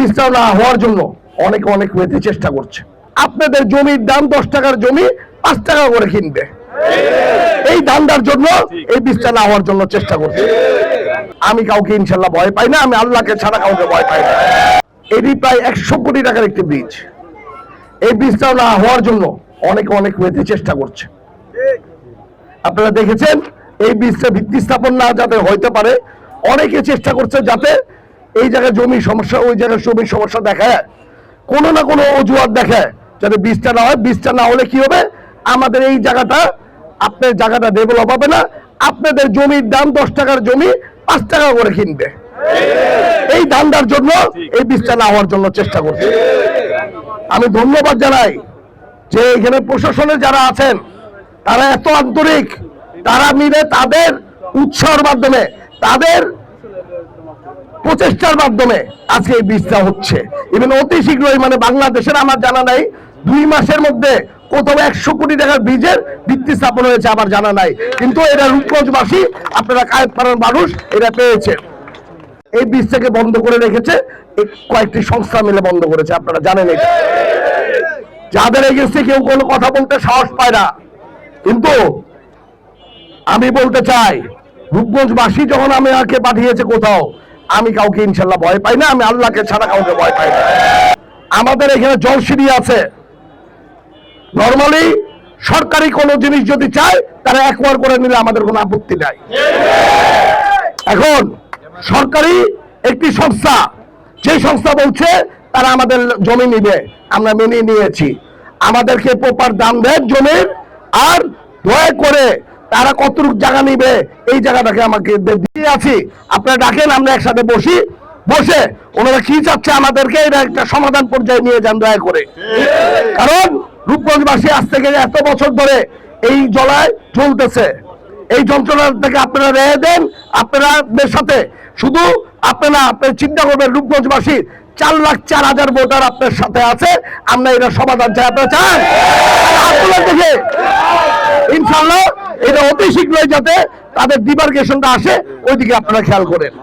বীজটা না হওয়ার জন্য অনেকে অনেক ওয়েতে চেষ্টা করছে। আপনাদের জমির দাম 10 টাকার জমি 5 টাকা করে কিনবে, এই ধান্দার জন্য এই বীজটা না হওয়ার জন্য চেষ্টা করছে। আমি কাউকে ইনশাল্লাহ ভয় পাই না, আমি আল্লাহকে ছাড়া কাউকে ভয় পাই না। এটি প্রায় 100 কোটি টাকার একটি বীজ। এই বীজটা না হওয়ার জন্য অনেকে অনেক ওয়েতে চেষ্টা করছে। আপনারা দেখেছেন এই বীজটা ভিত্তি স্থাপন না যাতে হইতে পারে, অনেকে চেষ্টা করছে যাতে এই জায়গায় জমি সমস্যা, ওই জায়গায় জমির সমস্যা দেখায়, কোনো না কোনো অজুহাত দেখায় যাতে বীজটা না হয়। বীজটা না হলে কি হবে, আমাদের এই জায়গাটা, আপনার জায়গাটা ডেভেলপ হবে না। আপনাদের জমির দাম 10 টাকার জমি 5 টাকা করে কিনবে, এই ধান্দার জন্য এই বীজটা না হওয়ার জন্য চেষ্টা করছে। আমি ধন্যবাদ জানাই যে এখানে প্রশাসনের যারা আছেন তারা এত আন্তরিক, তারা মিলে তাদের উৎসাহের মাধ্যমে, তাদের প্রচেষ্টার মাধ্যমে আজকে এই বীজটা হচ্ছে। ইভেন অতি শীঘ্রই, মানে বাংলাদেশের আমার জানা নাই 2 মাসের মধ্যে কোথাও 100 কোটি টাকার বীজের ভিত্তি স্থাপন হয়েছে আমার জানা নাই, কিন্তু এটা রূপগঞ্জবাসী, আপনারা কায়েতপাড়ার মানুষ এটা পেয়েছেন। এই বীজটাকে বন্ধ করে রেখেছে কয়েকটি সংস্থা মিলে বন্ধ করেছে, আপনারা জানেন এটা। যাদের এগেন্সে কেউ কোনো কথা বলতে সাহস পায় না, কিন্তু আমি বলতে চাই রূপগঞ্জবাসী যখন আমাকে পাঠিয়েছে কোথাও, আমি কাউকে ইনশাল্লাহ ভয় পাই না, আমি আল্লাহকে ছাড়া কাউকে ভয় পাই না। আমাদের এখানে জলসিঁড়ি আছে। নরমালি সরকারি কোনো জিনিস যদি চায় তারা একবার করে নিলে আমাদের কোনো আপত্তি নাই। এখন সরকারি একটি সংস্থা, যে সংস্থা বলছে তারা আমাদের জমি নিবে, আমরা মেনে নিয়েছি। আমাদেরকে প্রপার দাম দেন জমির, আর দয়া করে তারা কতটুকু জায়গা নিবে এই জায়গাটাকে আমাকে দিয়ে আছি। আপনারা ডাকেন, আমরা একসাথে বসে ওনারা কি চাচ্ছে আমাদেরকে এটা একটা সমাধান পর্যায়ে নিয়ে যান দয়া করে। কারণ রূপগঞ্জবাসী আজ থেকে এত বছর ধরে এই জলায় চলতেছে, এই যন্ত্রণা থেকে আপনারা রেহাই দেন। আপনাদের সাথে শুধু আপনারা চিন্তা করবেন, রূপগঞ্জবাসী 4,04,000 ভোটার আপনার সাথে আছে, আমরা এটা সমাধান চাই। আপনারা চান আপনারা দেখে ইনশাআল্লাহ এটা অতি শীঘ্রই যাতে তাদের ডিমার্কেশনটা আসে, ওইদিকে আপনারা খেয়াল করেন।